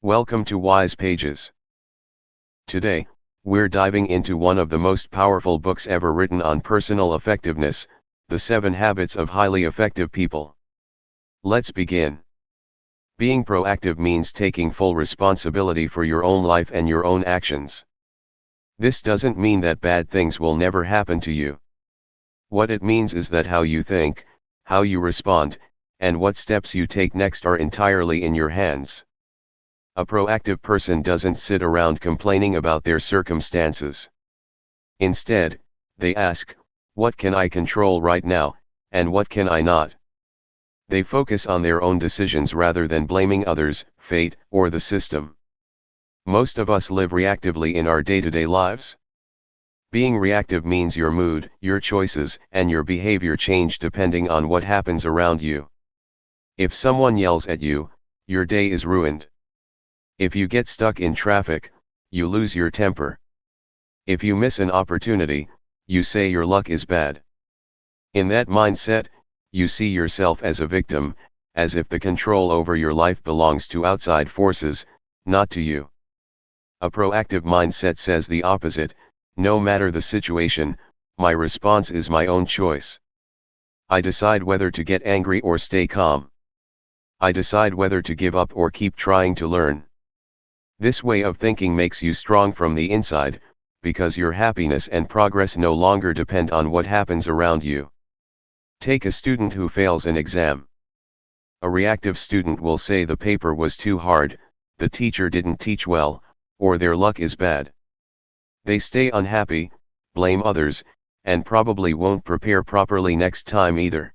Welcome to Wise Pages. Today, we're diving into one of the most powerful books ever written on personal effectiveness, The 7 Habits of Highly Effective People. Let's begin. Being proactive means taking full responsibility for your own life and your own actions. This doesn't mean that bad things will never happen to you. What it means is that how you think, how you respond, and what steps you take next are entirely in your hands. A proactive person doesn't sit around complaining about their circumstances. Instead, they ask, what can I control right now, and what can I not? They focus on their own decisions rather than blaming others, fate, or the system. Most of us live reactively in our day-to-day lives. Being reactive means your mood, your choices, and your behavior change depending on what happens around you. If someone yells at you, your day is ruined. If you get stuck in traffic, you lose your temper. If you miss an opportunity, you say your luck is bad. In that mindset, you see yourself as a victim, as if the control over your life belongs to outside forces, not to you. A proactive mindset says the opposite: no matter the situation, my response is my own choice. I decide whether to get angry or stay calm. I decide whether to give up or keep trying to learn. This way of thinking makes you strong from the inside, because your happiness and progress no longer depend on what happens around you. Take a student who fails an exam. A reactive student will say the paper was too hard, the teacher didn't teach well, or their luck is bad. They stay unhappy, blame others, and probably won't prepare properly next time either.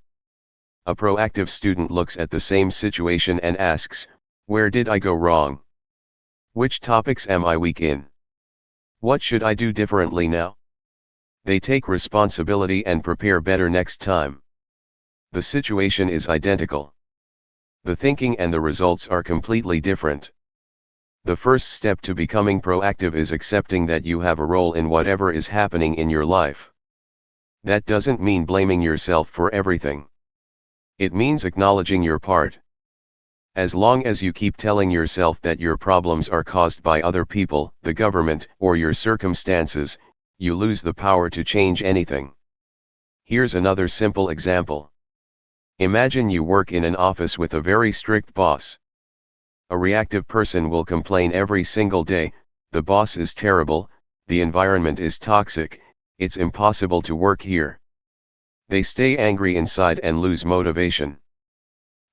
A proactive student looks at the same situation and asks, where did I go wrong? Which topics am I weak in? What should I do differently now? They take responsibility and prepare better next time. The situation is identical. The thinking and the results are completely different. The first step to becoming proactive is accepting that you have a role in whatever is happening in your life. That doesn't mean blaming yourself for everything. It means acknowledging your part. As long as you keep telling yourself that your problems are caused by other people, the government, or your circumstances, you lose the power to change anything. Here's another simple example. Imagine you work in an office with a very strict boss. A reactive person will complain every single day, the boss is terrible, the environment is toxic, it's impossible to work here. They stay angry inside and lose motivation.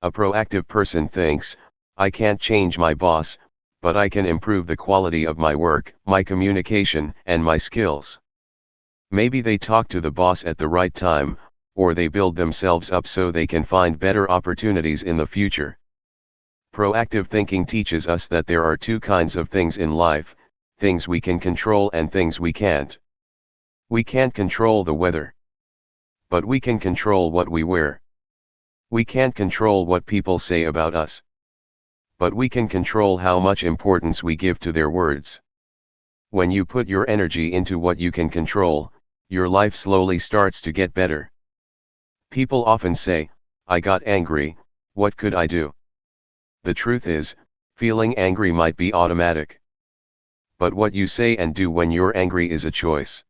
A proactive person thinks, I can't change my boss, but I can improve the quality of my work, my communication, and my skills. Maybe they talk to the boss at the right time, or they build themselves up so they can find better opportunities in the future. Proactive thinking teaches us that there are two kinds of things in life: things we can control and things we can't. We can't control the weather, but we can control what we wear. We can't control what people say about us, but we can control how much importance we give to their words. When you put your energy into what you can control, your life slowly starts to get better. People often say, I got angry, what could I do? The truth is, feeling angry might be automatic. But what you say and do when you're angry is a choice.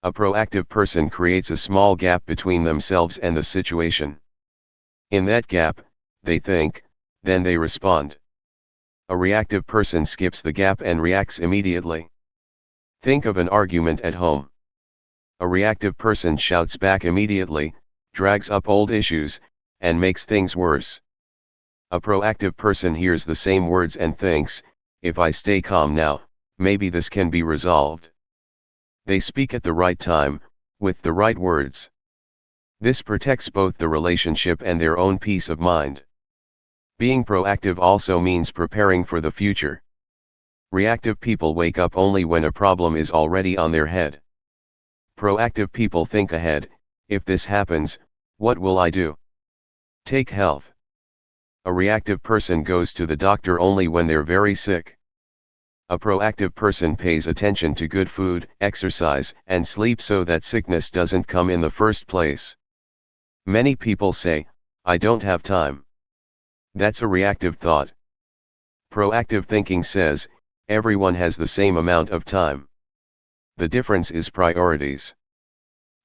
A proactive person creates a small gap between themselves and the situation. In that gap, they think, then they respond. A reactive person skips the gap and reacts immediately. Think of an argument at home. A reactive person shouts back immediately, drags up old issues, and makes things worse. A proactive person hears the same words and thinks, if I stay calm now, maybe this can be resolved. They speak at the right time, with the right words. This protects both the relationship and their own peace of mind. Being proactive also means preparing for the future. Reactive people wake up only when a problem is already on their head. Proactive people think ahead: if this happens, what will I do? Take health. A reactive person goes to the doctor only when they're very sick. A proactive person pays attention to good food, exercise, and sleep so that sickness doesn't come in the first place. Many people say, I don't have time. That's a reactive thought. Proactive thinking says, everyone has the same amount of time. The difference is priorities.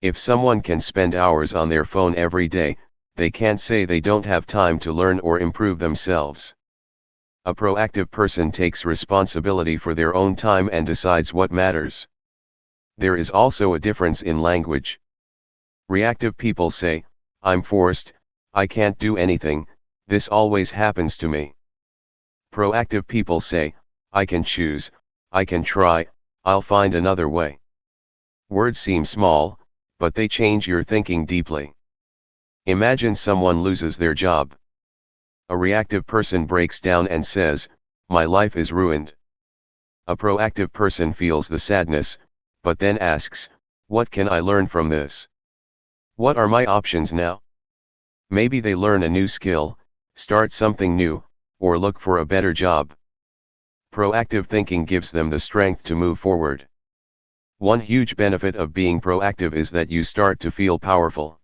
If someone can spend hours on their phone every day, they can't say they don't have time to learn or improve themselves. A proactive person takes responsibility for their own time and decides what matters. There is also a difference in language. Reactive people say, I'm forced, I can't do anything, this always happens to me. Proactive people say, I can choose, I can try, I'll find another way. Words seem small, but they change your thinking deeply. Imagine someone loses their job. A reactive person breaks down and says, my life is ruined. A proactive person feels the sadness, but then asks, what can I learn from this? What are my options now? Maybe they learn a new skill, start something new, or look for a better job. Proactive thinking gives them the strength to move forward. One huge benefit of being proactive is that you start to feel powerful.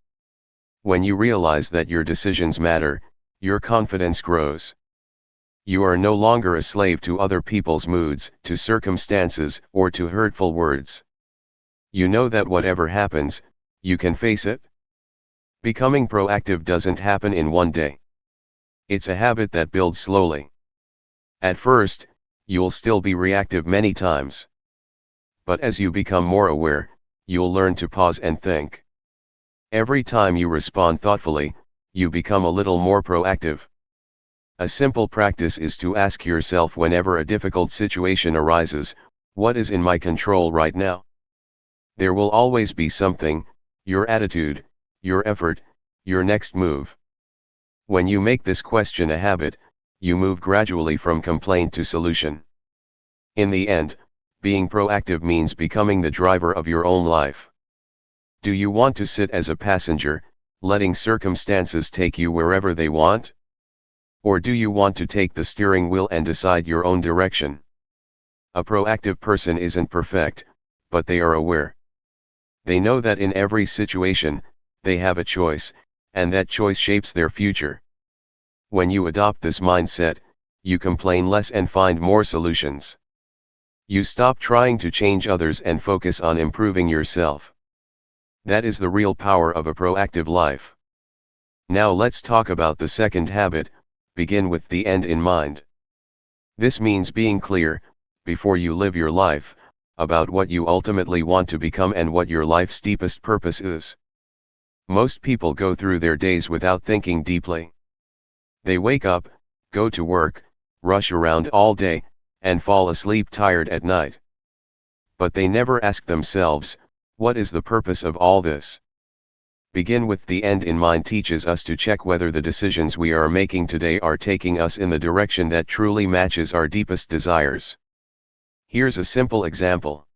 When you realize that your decisions matter, your confidence grows. You are no longer a slave to other people's moods, to circumstances, or to hurtful words. You know that whatever happens, you can face it. Becoming proactive doesn't happen in one day. It's a habit that builds slowly. At first, you'll still be reactive many times. But as you become more aware, you'll learn to pause and think. Every time you respond thoughtfully, you become a little more proactive. A simple practice is to ask yourself whenever a difficult situation arises, what is in my control right now? There will always be something, your attitude, your effort, your next move. When you make this question a habit, you move gradually from complaint to solution. In the end, being proactive means becoming the driver of your own life. Do you want to sit as a passenger, letting circumstances take you wherever they want? Or do you want to take the steering wheel and decide your own direction? A proactive person isn't perfect, but they are aware. They know that in every situation, they have a choice, and that choice shapes their future. When you adopt this mindset, you complain less and find more solutions. You stop trying to change others and focus on improving yourself. That is the real power of a proactive life. Now let's talk about the second habit, begin with the end in mind. This means being clear, before you live your life, about what you ultimately want to become and what your life's deepest purpose is. Most people go through their days without thinking deeply. They wake up, go to work, rush around all day, and fall asleep tired at night. But they never ask themselves, what is the purpose of all this? Begin with the end in mind teaches us to check whether the decisions we are making today are taking us in the direction that truly matches our deepest desires. Here's a simple example.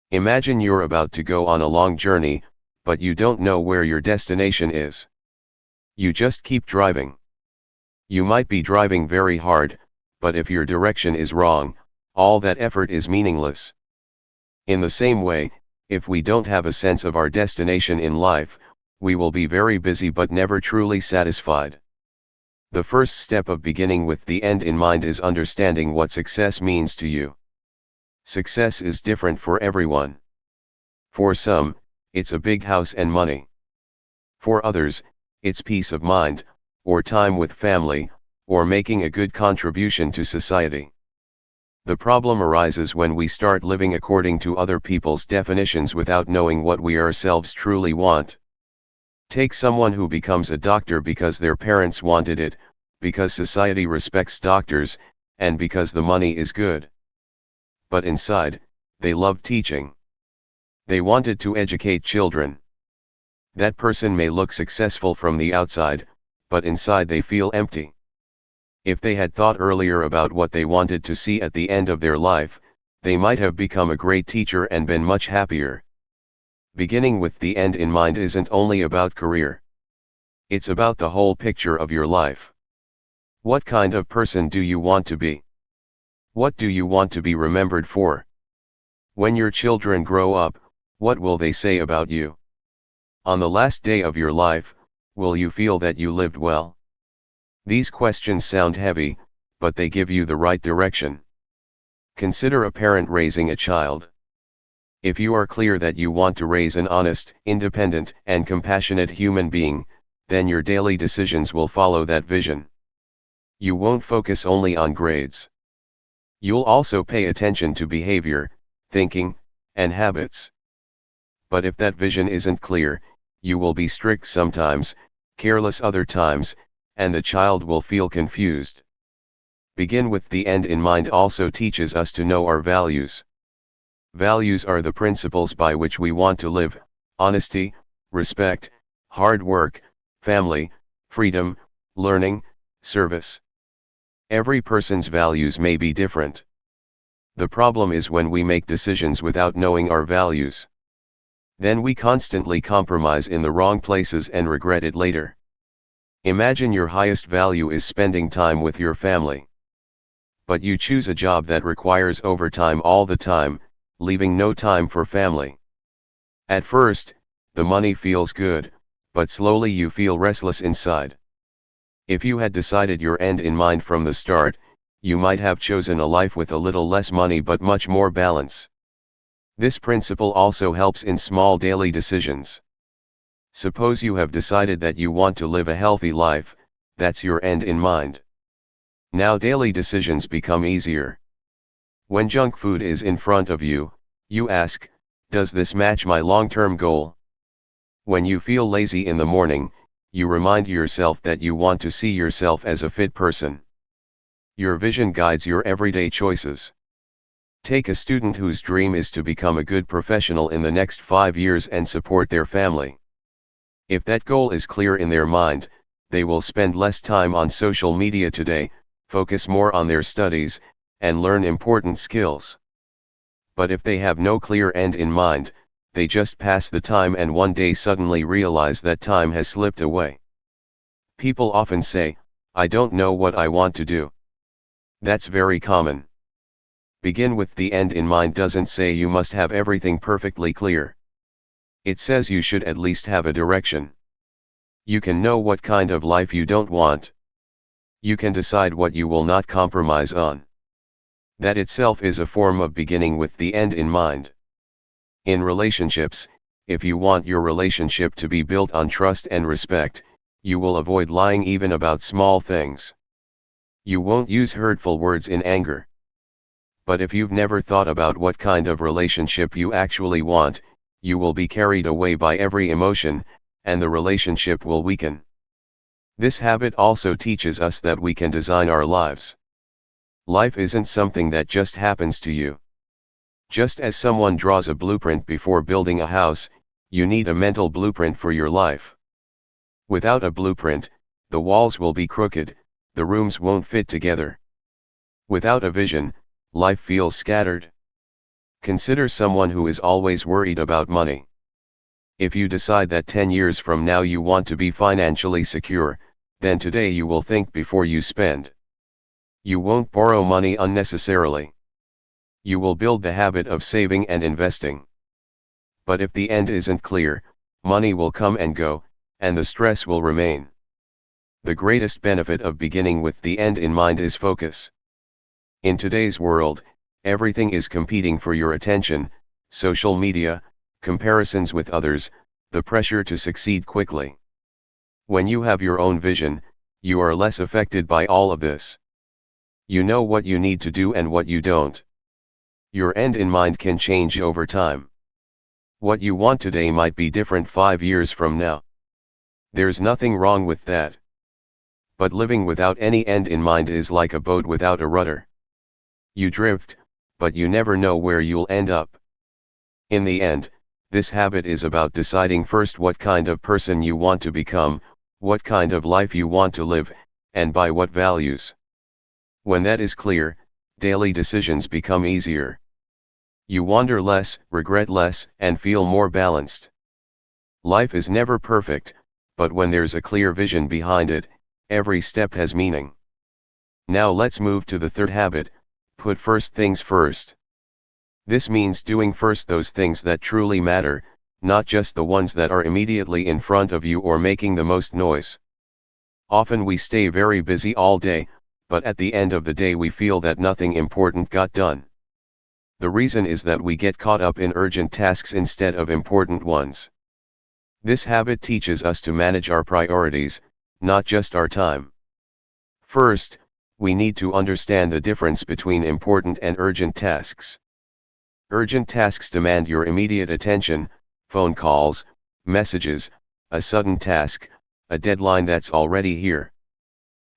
Imagine you're about to go on a long journey, but you don't know where your destination is. You just keep driving. You might be driving very hard, but if your direction is wrong, all that effort is meaningless. In the same way, if we don't have a sense of our destination in life, we will be very busy but never truly satisfied. The first step of beginning with the end in mind is understanding what success means to you. Success is different for everyone. For some, it's a big house and money. For others, it's peace of mind, or time with family, or making a good contribution to society. The problem arises when we start living according to other people's definitions without knowing what we ourselves truly want. Take someone who becomes a doctor because their parents wanted it, because society respects doctors, and because the money is good. But inside, they love teaching. They wanted to educate children. That person may look successful from the outside, but inside they feel empty. If they had thought earlier about what they wanted to see at the end of their life, they might have become a great teacher and been much happier. Beginning with the end in mind isn't only about career. It's about the whole picture of your life. What kind of person do you want to be? What do you want to be remembered for? When your children grow up, what will they say about you? On the last day of your life, will you feel that you lived well? These questions sound heavy, but they give you the right direction. Consider a parent raising a child. If you are clear that you want to raise an honest, independent, and compassionate human being, then your daily decisions will follow that vision. You won't focus only on grades. You'll also pay attention to behavior, thinking, and habits. But if that vision isn't clear, you will be strict sometimes, careless other times, and the child will feel confused. Begin with the end in mind also teaches us to know our values. Values are the principles by which we want to live: honesty, respect, hard work, family, freedom, learning, service. Every person's values may be different. The problem is when we make decisions without knowing our values. Then we constantly compromise in the wrong places and regret it later. Imagine your highest value is spending time with your family. But you choose a job that requires overtime all the time, leaving no time for family. At first, the money feels good, but slowly you feel restless inside. If you had decided your end in mind from the start, you might have chosen a life with a little less money but much more balance. This principle also helps in small daily decisions. Suppose you have decided that you want to live a healthy life, that's your end in mind. Now daily decisions become easier. When junk food is in front of you, you ask, does this match my long-term goal? When you feel lazy in the morning, you remind yourself that you want to see yourself as a fit person. Your vision guides your everyday choices. Take a student whose dream is to become a good professional in the next 5 years and support their family. If that goal is clear in their mind, they will spend less time on social media today, focus more on their studies, and learn important skills. But if they have no clear end in mind, they just pass the time and one day suddenly realize that time has slipped away. People often say, I don't know what I want to do. That's very common. Begin with the end in mind doesn't say you must have everything perfectly clear. It says you should at least have a direction. You can know what kind of life you don't want. You can decide what you will not compromise on. That itself is a form of beginning with the end in mind. In relationships, if you want your relationship to be built on trust and respect, you will avoid lying even about small things. You won't use hurtful words in anger. But if you've never thought about what kind of relationship you actually want, you will be carried away by every emotion, and the relationship will weaken. This habit also teaches us that we can design our lives. Life isn't something that just happens to you. Just as someone draws a blueprint before building a house, you need a mental blueprint for your life. Without a blueprint, the walls will be crooked, the rooms won't fit together. Without a vision, life feels scattered. Consider someone who is always worried about money. If you decide that 10 years from now you want to be financially secure, then today you will think before you spend. You won't borrow money unnecessarily. You will build the habit of saving and investing. But if the end isn't clear, money will come and go, and the stress will remain. The greatest benefit of beginning with the end in mind is focus. In today's world, everything is competing for your attention: social media, comparisons with others, the pressure to succeed quickly. When you have your own vision, you are less affected by all of this. You know what you need to do and what you don't. Your end in mind can change over time. What you want today might be different 5 years from now. There's nothing wrong with that. But living without any end in mind is like a boat without a rudder. You drift, but you never know where you'll end up. In the end, this habit is about deciding first what kind of person you want to become, what kind of life you want to live, and by what values. When that is clear, daily decisions become easier. You wander less, regret less, and feel more balanced. Life is never perfect, but when there's a clear vision behind it, every step has meaning. Now let's move to the third habit: put first things first. This means doing first those things that truly matter, not just the ones that are immediately in front of you or making the most noise. Often we stay very busy all day, but at the end of the day we feel that nothing important got done. The reason is that we get caught up in urgent tasks instead of important ones. This habit teaches us to manage our priorities, not just our time. First, we need to understand the difference between important and urgent tasks. Urgent tasks demand your immediate attention: phone calls, messages, a sudden task, a deadline that's already here.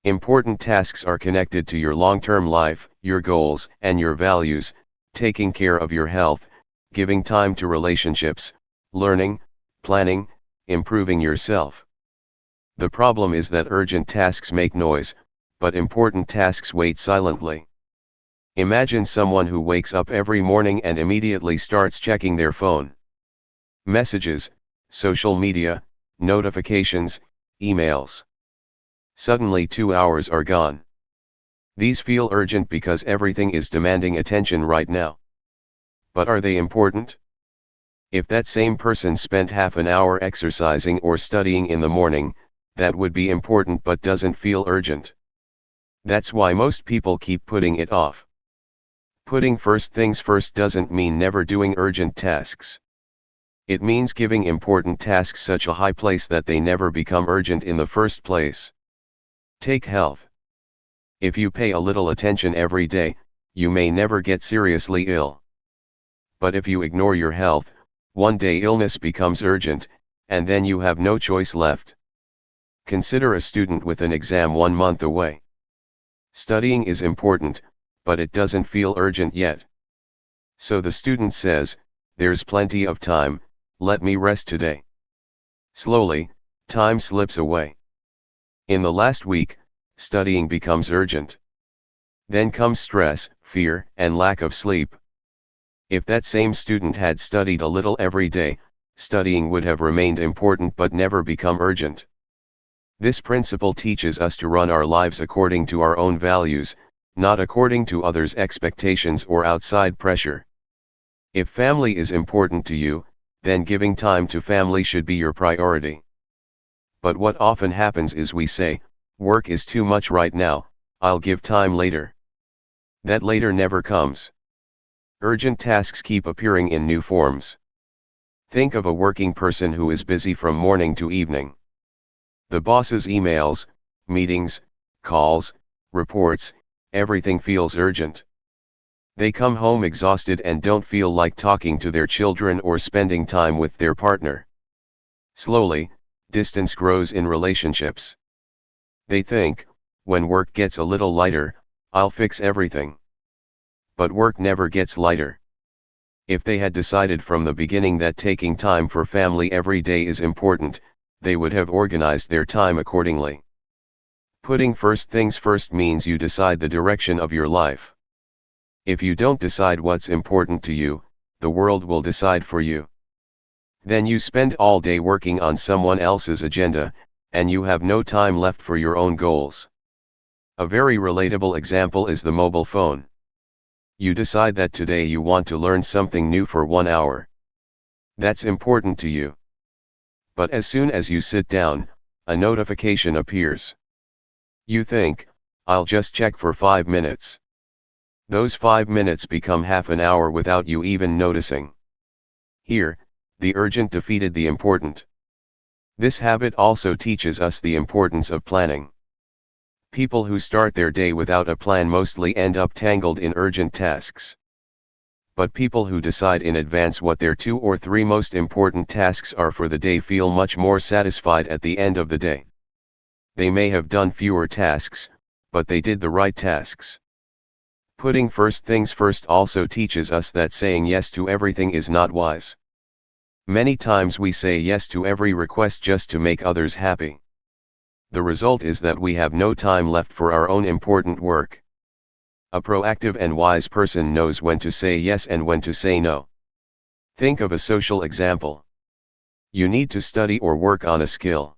Important tasks are connected to your long-term life, your goals, and your values: taking care of your health, giving time to relationships, learning, planning, improving yourself. The problem is that urgent tasks make noise, but important tasks wait silently. Imagine someone who wakes up every morning and immediately starts checking their phone. Messages, social media, notifications, emails. Suddenly 2 hours are gone. These feel urgent because everything is demanding attention right now. But are they important? If that same person spent half an hour exercising or studying in the morning, that would be important but doesn't feel urgent. That's why most people keep putting it off. Putting first things first doesn't mean never doing urgent tasks. It means giving important tasks such a high place that they never become urgent in the first place. Take health. If you pay a little attention every day, you may never get seriously ill. But if you ignore your health, one day illness becomes urgent, and then you have no choice left. Consider a student with an exam 1 month away. Studying is important, but it doesn't feel urgent yet. So the student says, "There's plenty of time, let me rest today." Slowly, time slips away. In the last week, studying becomes urgent. Then comes stress, fear, and lack of sleep. If that same student had studied a little every day, studying would have remained important but never become urgent. This principle teaches us to run our lives according to our own values, not according to others' expectations or outside pressure. If family is important to you, then giving time to family should be your priority. But what often happens is we say, "Work is too much right now, I'll give time later." That later never comes. Urgent tasks keep appearing in new forms. Think of a working person who is busy from morning to evening. The boss's emails, meetings, calls, reports, everything feels urgent. They come home exhausted and don't feel like talking to their children or spending time with their partner. Slowly, distance grows in relationships. They think, when work gets a little lighter, I'll fix everything. But work never gets lighter. If they had decided from the beginning that taking time for family every day is important, they would have organized their time accordingly. Putting first things first means you decide the direction of your life. If you don't decide what's important to you, the world will decide for you. Then you spend all day working on someone else's agenda, and you have no time left for your own goals. A very relatable example is the mobile phone. You decide that today you want to learn something new for 1 hour. That's important to you. But as soon as you sit down, a notification appears. You think, "I'll just check for 5 minutes." Those 5 minutes become half an hour without you even noticing. Here, the urgent defeated the important. This habit also teaches us the importance of planning. People who start their day without a plan mostly end up tangled in urgent tasks. But people who decide in advance what their 2 or 3 most important tasks are for the day feel much more satisfied at the end of the day. They may have done fewer tasks, but they did the right tasks. Putting first things first also teaches us that saying yes to everything is not wise. Many times we say yes to every request just to make others happy. The result is that we have no time left for our own important work. A proactive and wise person knows when to say yes and when to say no. Think of a social example. You need to study or work on a skill.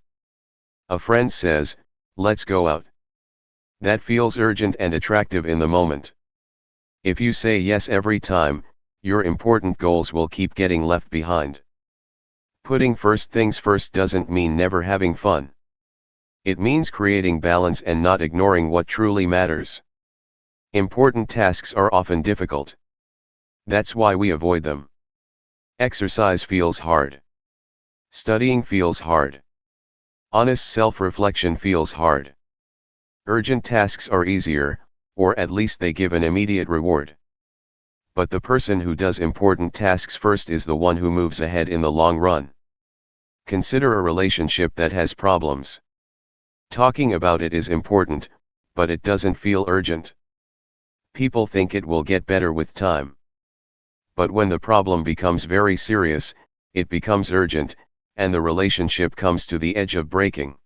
A friend says, "Let's go out." That feels urgent and attractive in the moment. If you say yes every time, your important goals will keep getting left behind. Putting first things first doesn't mean never having fun. It means creating balance and not ignoring what truly matters. Important tasks are often difficult. That's why we avoid them. Exercise feels hard. Studying feels hard. Honest self-reflection feels hard. Urgent tasks are easier, or at least they give an immediate reward. But the person who does important tasks first is the one who moves ahead in the long run. Consider a relationship that has problems. Talking about it is important, but it doesn't feel urgent. People think it will get better with time. But when the problem becomes very serious, it becomes urgent, and the relationship comes to the edge of breaking.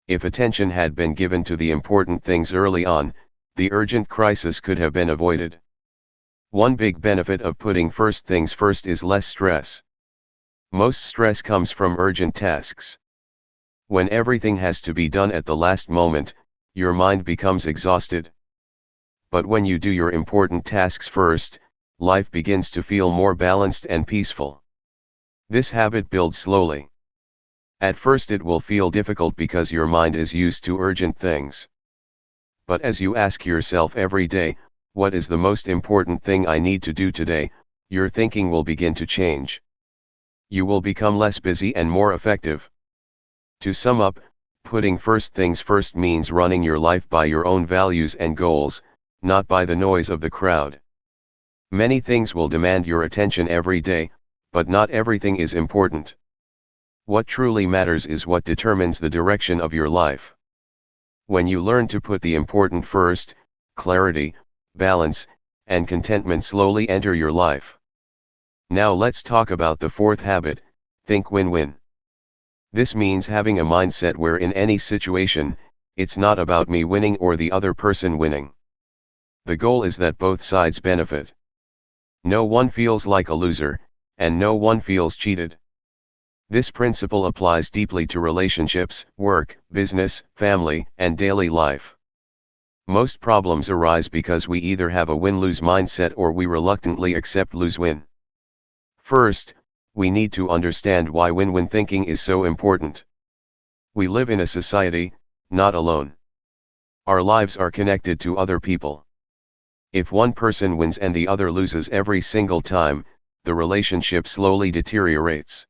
If attention had been given to the important things early on, the urgent crisis could have been avoided. One big benefit of putting first things first is less stress. Most stress comes from urgent tasks. When everything has to be done at the last moment, your mind becomes exhausted. But when you do your important tasks first, life begins to feel more balanced and peaceful. This habit builds slowly. At first it will feel difficult because your mind is used to urgent things. But as you ask yourself every day, what is the most important thing I need to do today, your thinking will begin to change. You will become less busy and more effective. To sum up, putting first things first means running your life by your own values and goals, not by the noise of the crowd. Many things will demand your attention every day, but not everything is important. What truly matters is what determines the direction of your life. When you learn to put the important first, clarity, balance, and contentment slowly enter your life. Now let's talk about the fourth habit, think win-win. This means having a mindset where in any situation, it's not about me winning or the other person winning. The goal is that both sides benefit. No one feels like a loser, and no one feels cheated. This principle applies deeply to relationships, work, business, family, and daily life. Most problems arise because we either have a win-lose mindset or we reluctantly accept lose-win. First, we need to understand why win-win thinking is so important. We live in a society, not alone. Our lives are connected to other people. If one person wins and the other loses every single time, the relationship slowly deteriorates.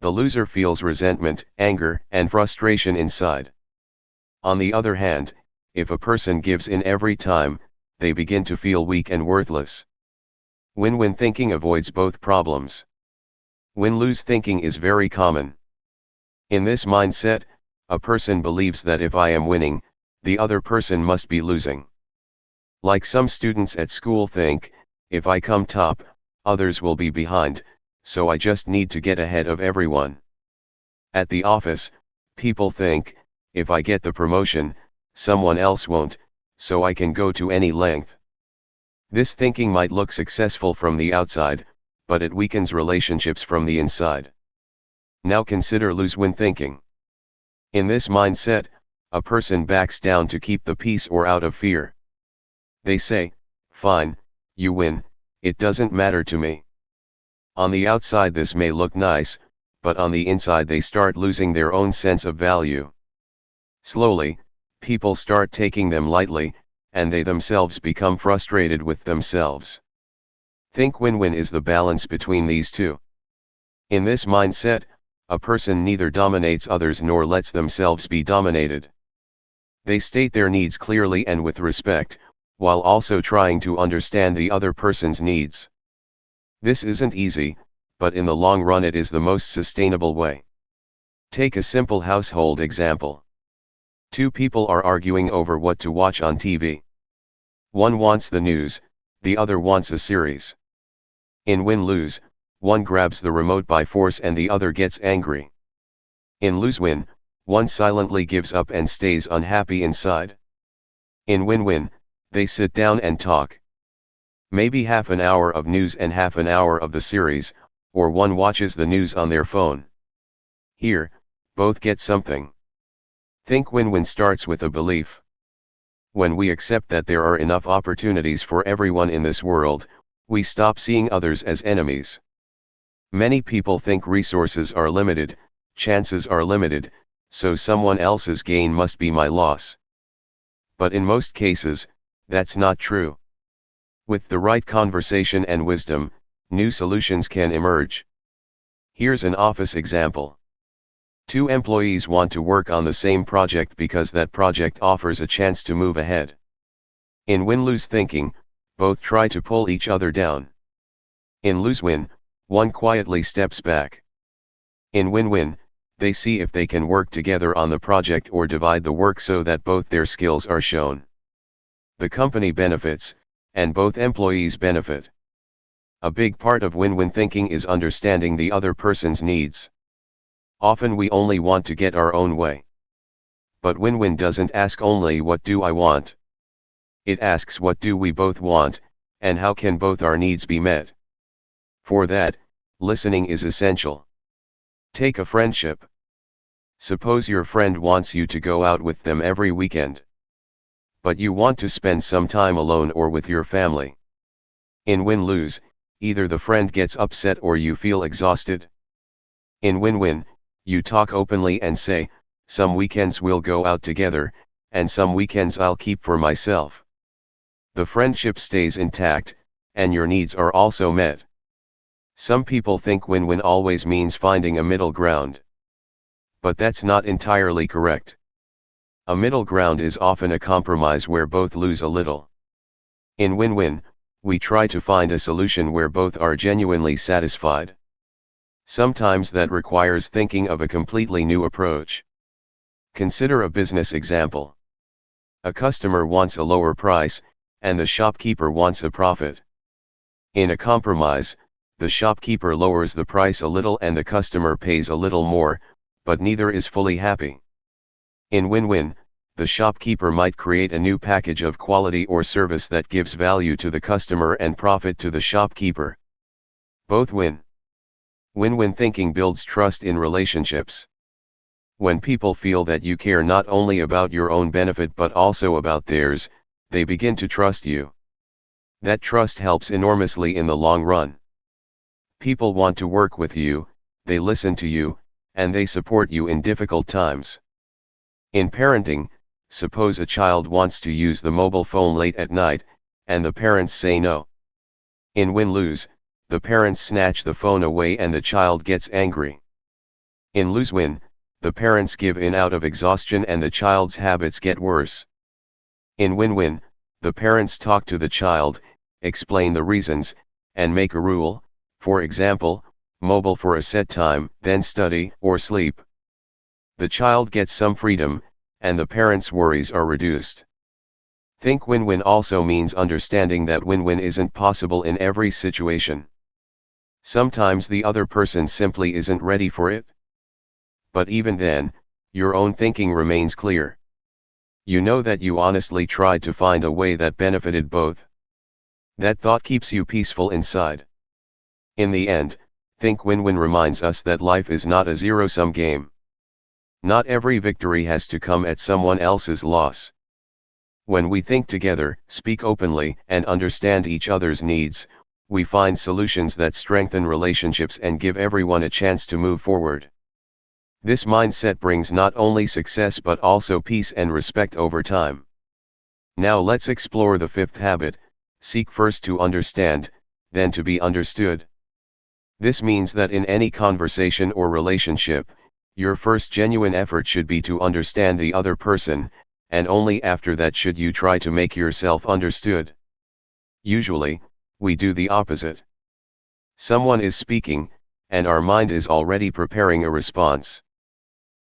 The loser feels resentment, anger, and frustration inside. On the other hand, if a person gives in every time, they begin to feel weak and worthless. Win-win thinking avoids both problems. Win-lose thinking is very common. In this mindset, a person believes that if I am winning, the other person must be losing. Like some students at school think, if I come top, others will be behind, so I just need to get ahead of everyone. At the office, people think, if I get the promotion, someone else won't, so I can go to any length. This thinking might look successful from the outside, but it weakens relationships from the inside. Now consider lose-win thinking. In this mindset, a person backs down to keep the peace or out of fear. They say, fine, you win, it doesn't matter to me. On the outside this may look nice, but on the inside they start losing their own sense of value. Slowly, people start taking them lightly, and they themselves become frustrated with themselves. Think win-win is the balance between these two. In this mindset, a person neither dominates others nor lets themselves be dominated. They state their needs clearly and with respect, while also trying to understand the other person's needs. This isn't easy, but in the long run it is the most sustainable way. Take a simple household example. Two people are arguing over what to watch on TV. One wants the news, the other wants a series. In win-lose, one grabs the remote by force and the other gets angry. In lose-win, one silently gives up and stays unhappy inside. In win-win, they sit down and talk. Maybe half an hour of news and half an hour of the series, or one watches the news on their phone. Here, both get something. Think win-win starts with a belief. When we accept that there are enough opportunities for everyone in this world, we stop seeing others as enemies. Many people think resources are limited, chances are limited, so someone else's gain must be my loss. But in most cases, that's not true. With the right conversation and wisdom, new solutions can emerge. Here's an office example. Two employees want to work on the same project because that project offers a chance to move ahead. In win-lose thinking, both try to pull each other down. In lose-win, one quietly steps back. In win-win, they see if they can work together on the project or divide the work so that both their skills are shown. The company benefits, and both employees benefit. A big part of win-win thinking is understanding the other person's needs. Often we only want to get our own way. But win-win doesn't ask only what do I want. It asks what do we both want, and how can both our needs be met. For that, listening is essential. Take a friendship. Suppose your friend wants you to go out with them every weekend. But you want to spend some time alone or with your family. In win-lose, either the friend gets upset or you feel exhausted. In win-win, you talk openly and say, some weekends we'll go out together, and some weekends I'll keep for myself. The friendship stays intact, and your needs are also met. Some people think win-win always means finding a middle ground. But that's not entirely correct. A middle ground is often a compromise where both lose a little. In win-win, we try to find a solution where both are genuinely satisfied. Sometimes that requires thinking of a completely new approach. Consider a business example. A customer wants a lower price, and the shopkeeper wants a profit. In a compromise, the shopkeeper lowers the price a little and the customer pays a little more, but neither is fully happy. In win-win, the shopkeeper might create a new package of quality or service that gives value to the customer and profit to the shopkeeper. Both win. Win-win thinking builds trust in relationships. When people feel that you care not only about your own benefit but also about theirs, they begin to trust you. That trust helps enormously in the long run. People want to work with you, they listen to you, and they support you in difficult times. In parenting, suppose a child wants to use the mobile phone late at night, and the parents say no. In win-lose, the parents snatch the phone away and the child gets angry. In lose-win, the parents give in out of exhaustion and the child's habits get worse. In win-win, the parents talk to the child, explain the reasons, and make a rule, for example, mobile for a set time, then study or sleep. The child gets some freedom, and the parents' worries are reduced. Think win-win also means understanding that win-win isn't possible in every situation. Sometimes the other person simply isn't ready for it. But even then, your own thinking remains clear. You know that you honestly tried to find a way that benefited both. That thought keeps you peaceful inside. In the end, think win-win reminds us that life is not a zero-sum game. Not every victory has to come at someone else's loss. When we think together, speak openly, and understand each other's needs, we find solutions that strengthen relationships and give everyone a chance to move forward. This mindset brings not only success but also peace and respect over time. Now let's explore the fifth habit: seek first to understand, then to be understood. This means that in any conversation or relationship, your first genuine effort should be to understand the other person, and only after that should you try to make yourself understood. Usually, we do the opposite. Someone is speaking, and our mind is already preparing a response.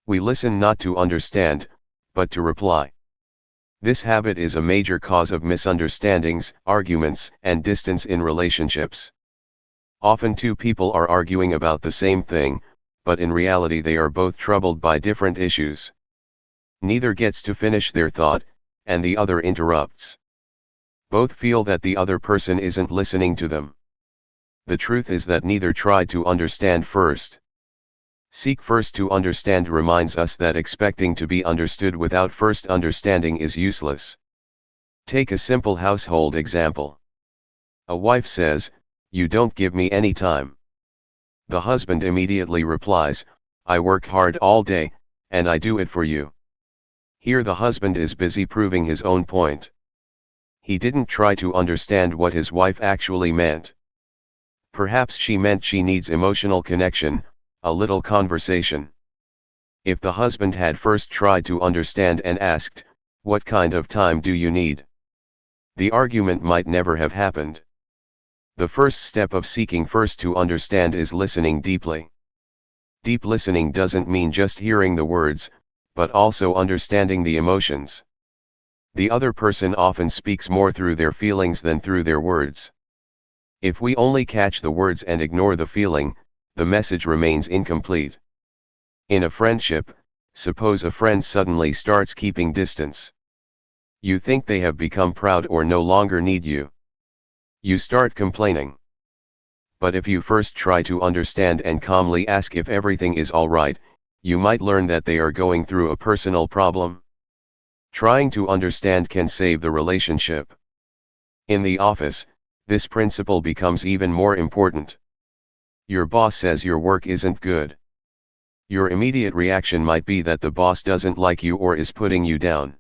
We listen not to understand, but to reply. This habit is a major cause of misunderstandings, arguments, and distance in relationships. Often two people are arguing about the same thing, but in reality they are both troubled by different issues. Neither gets to finish their thought, and the other interrupts. Both feel that the other person isn't listening to them. The truth is that neither tried to understand first. Seek first to understand reminds us that expecting to be understood without first understanding is useless. Take a simple household example. A wife says, "You don't give me any time." The husband immediately replies, "I work hard all day, and I do it for you. Here the husband is busy proving his own point. He didn't try to understand what his wife actually meant. Perhaps she meant she needs emotional connection, a little conversation. If the husband had first tried to understand and asked, "What kind of time do you need?" the argument might never have happened. The first step of seeking first to understand is listening deeply. Deep listening doesn't mean just hearing the words, but also understanding the emotions. The other person often speaks more through their feelings than through their words. If we only catch the words and ignore the feeling, the message remains incomplete. In a friendship, suppose a friend suddenly starts keeping distance. You think they have become proud or no longer need you. You start complaining. But if you first try to understand and calmly ask if everything is all right, you might learn that they are going through a personal problem. Trying to understand can save the relationship. In the office, this principle becomes even more important. Your boss says your work isn't good. Your immediate reaction might be that the boss doesn't like you or is putting you down.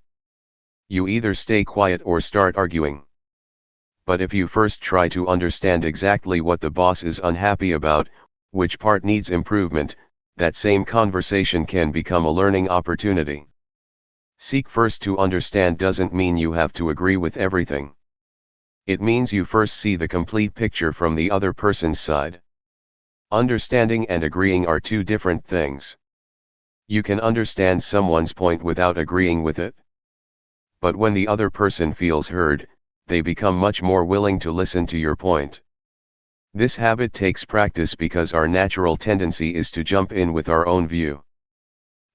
You either stay quiet or start arguing. But if you first try to understand exactly what the boss is unhappy about, which part needs improvement, that same conversation can become a learning opportunity. Seek first to understand doesn't mean you have to agree with everything. It means you first see the complete picture from the other person's side. Understanding and agreeing are two different things. You can understand someone's point without agreeing with it. But when the other person feels heard, they become much more willing to listen to your point. This habit takes practice because our natural tendency is to jump in with our own view.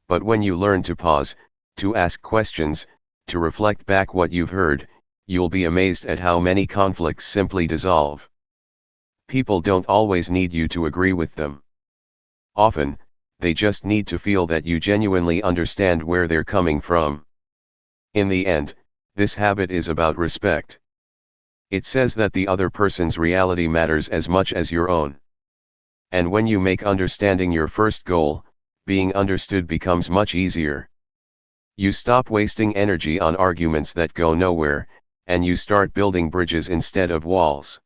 But when you learn to pause, to ask questions, to reflect back what you've heard, you'll be amazed at how many conflicts simply dissolve. People don't always need you to agree with them. Often, they just need to feel that you genuinely understand where they're coming from. In the end, this habit is about respect. It says that the other person's reality matters as much as your own. And when you make understanding your first goal, being understood becomes much easier. You stop wasting energy on arguments that go nowhere, and you start building bridges instead of walls.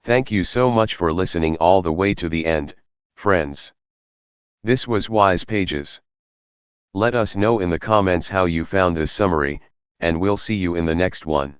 Thank you so much for listening all the way to the end, friends. This was Wise Pages. Let us know in the comments how you found this summary, and we'll see you in the next one.